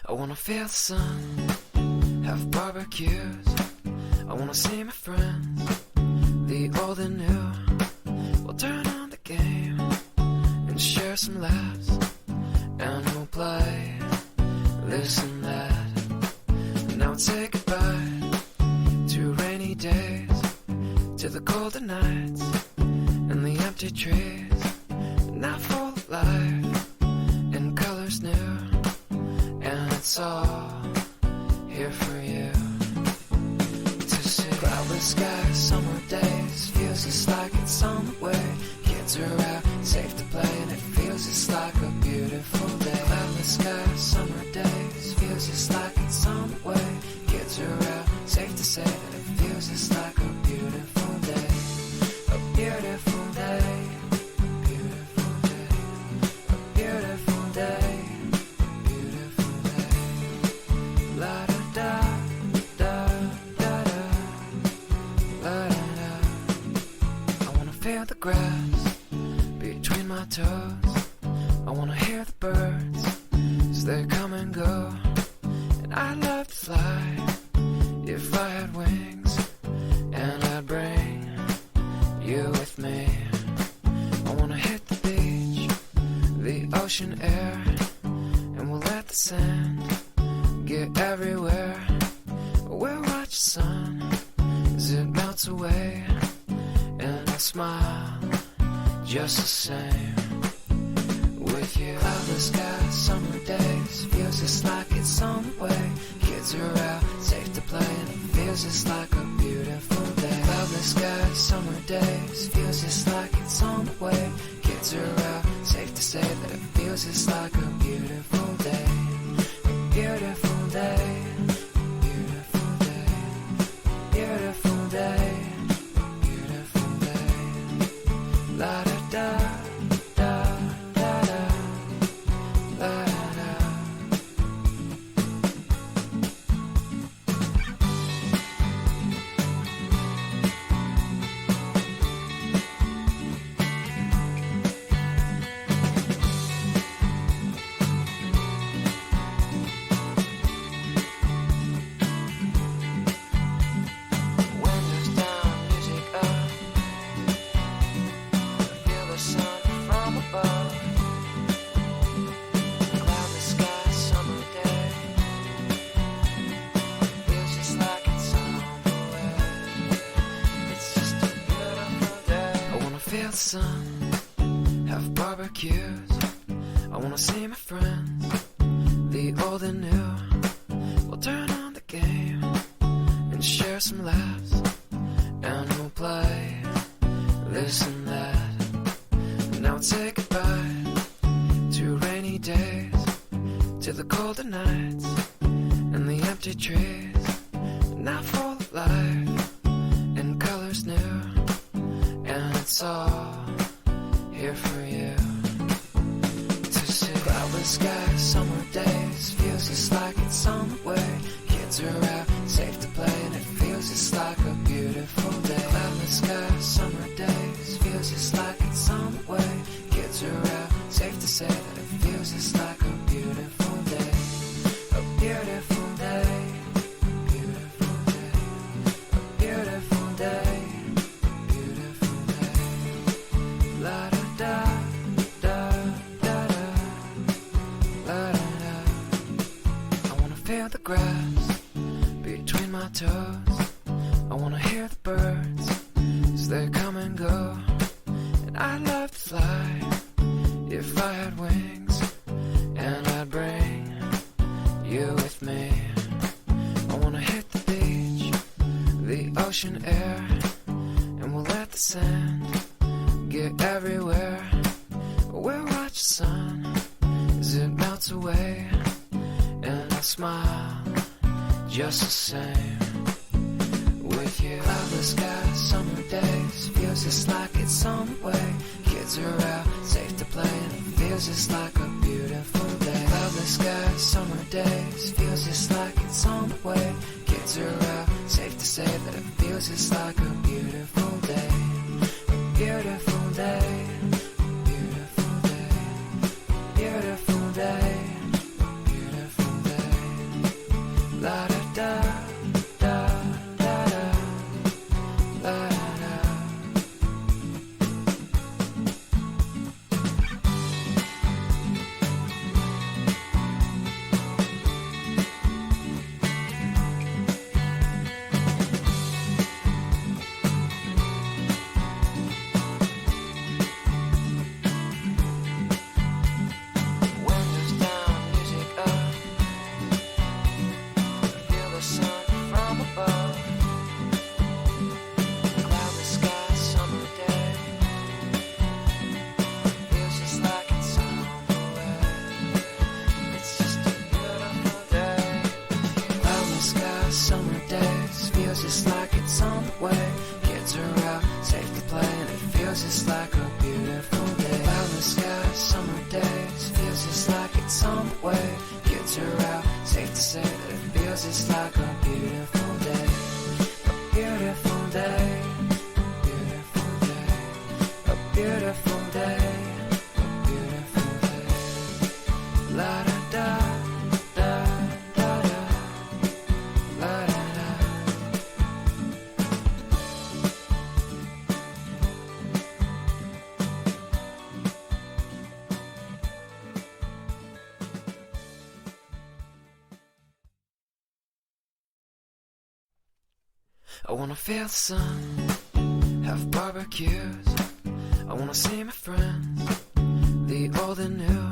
I wanna feel the sun, have barbecues. I wanna see my friends, the old and new. We'll turn on the game and share some laughs, and we'll play this and that. Now we'll say goodbye to rainy days, to the colder nights and the empty trees. Now full of life and colors new, and it's all here for you to see. Cloudless skies, summer days, feels just like it's on the way. Kids are out, safe to play, and it feels just like a beautiful day. Cloudless skies, summer days, feels just like it's on the way. Kids are out, safe to say that it feels just like a beautiful day. A beautiful day. Beautiful day. A beautiful day. Beautiful day. La da da da da da. La da da. I wanna feel the grass between my toes. I wanna hear the birds as they come and go. And I'd love to fly if I had wings, and I'd bring you with me. I wanna hit the beach, the ocean air, and we'll let the sand get everywhere. We'll watch the sun as it melts away, and I'll smile just the same with you. Cloudless skies, summer days, feels just like it's on the way. Kids are out, safe to play, and it feels just like a beautiful day. Cloudless skies, summer days, feels just like it's on the way. Kids are out, safe to say that it feels just like a beautiful day. A beautiful day. Beautiful day. Beautiful day. Beautiful day. La da da da da da. La da da. Windows down, music up. Feel the sun from above. Cloudless sky, summer day. Feels just like it's on the way. It's just a beautiful day. I wanna feel the sun, have barbecues. I wanna see my friends, the old and new. We'll turn on the game and share some laughs, and we'll play this and that. Now we'll say goodbye to rainy days, to the colder nights and the empty trees. Now full of life and colors new, and it's all here for you to see. Cloudless skies, summer days, feels just like it's on the way. Kids are out, safe to play, and it feels just like a beautiful day. Cloudless skies, summer days, feels just like it's on the way. Kids are out, safe to say that it feels just like a beautiful day. A beautiful day. Beautiful day. A beautiful day. Beautiful day. La da da da da da. La da da. I wanna feel the grass between my toes. I wanna hear the birds as they come and go. And I'd love to fly if I had wings, and I'd bring you with me. I wanna hit the beach, the ocean air, and we'll let the sand get everywhere. We'll watch the sun as it melts away, and I'll smile just the same with you. Cloudless skies, summer days, feels just like it's on the way. Kids are out, safe to play, and it feels just like a beautiful day. Cloudless skies, summer days, feels just like it's on the way. Kids are out, safe to say that it feels just like a beautiful day. A beautiful day. Beautiful day. Beautiful day. Beautiful day. kids are out. Safe to say that it feels just like a beautiful day. A beautiful day. Beautiful day. A beautiful day. A beautiful day. La da da da da da. La da da. I wanna feel the sun, have barbecues. I wanna see my friends, the old and new.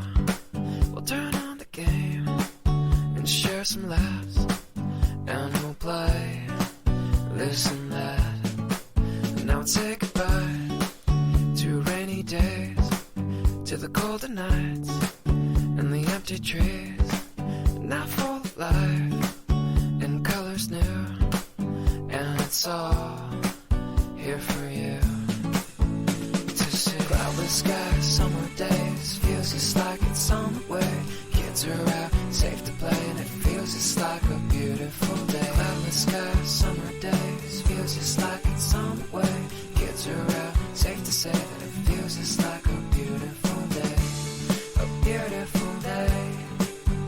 We'll turn on the game and share some laughs, and we'll play this and that. And now we'll say goodbye to rainy days, to the colder nights and the empty trees. Now full of life and colors new. And it's all here for you to see. Cloudless skies, summer days, feels just like it's on the way. Kids are out, safe to play, and it feels just like a beautiful day. Cloudless skies, summer days, feels just like it's on the way. Kids are out, safe to say that it feels just like a beautiful day. A beautiful day.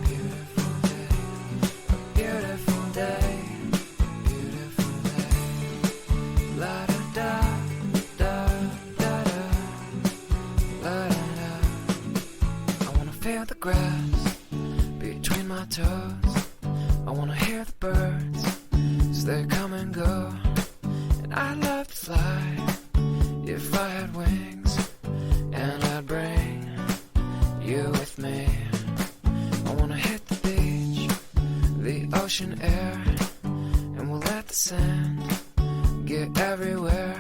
Beautiful day. A beautiful day. La da da da da da. La da da. I wanna feel the grass between my toes. I wanna hear the birds as they come and go. And I'd love to fly if I had wings, and I'd bring you with me. I wanna hit the beach, the ocean air, and we'll let the sand get everywhere.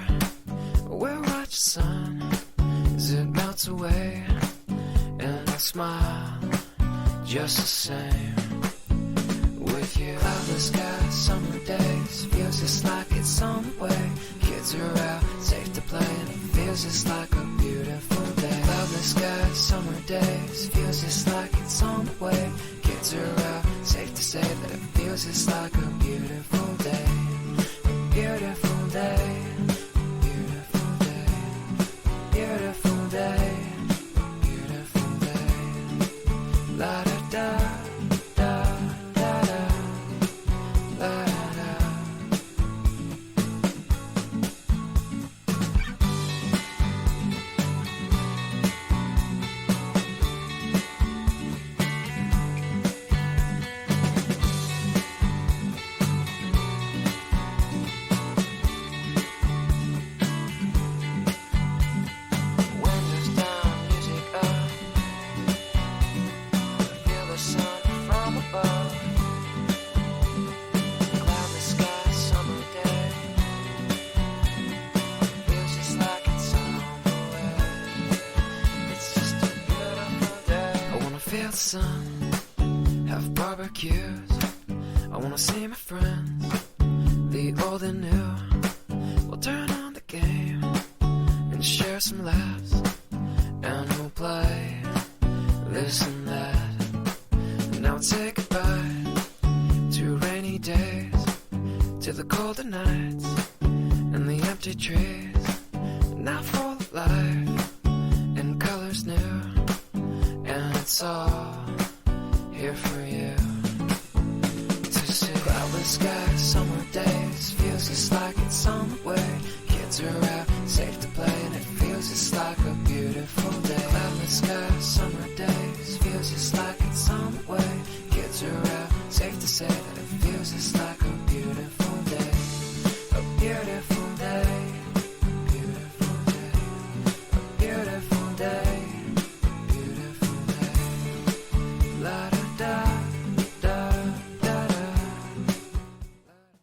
We'll watch the sun as it melts away, and I'll smile just the same with you. Cloudless skies, summer days, feels just like it's on the way. Kids are out, safe to play, and it feels just like a beautiful day. Cloudless skies, summer days, feels just like it's on the way. Kids are out, safe to say that it feels just like a beautiful day. Beautiful day, beautiful day, beautiful day, beautiful day. La da da da da da, la da da. Feel the sun, have barbecues. I wanna see my friends, the old and new. We'll turn on the game and share some laughs, and we'll play this and that. And now we'll say goodbye to rainy days, to the colder nights and the empty trees. Now full of life and colors new, and it's all here for you to see. Cloudless skies, summer days, feels just like it's on the way. Kids are out, safe to play, and it feels just like a beautiful day. Cloudless skies, summer days, feels just like it's on the way. Kids are out, safe to say that it feels just like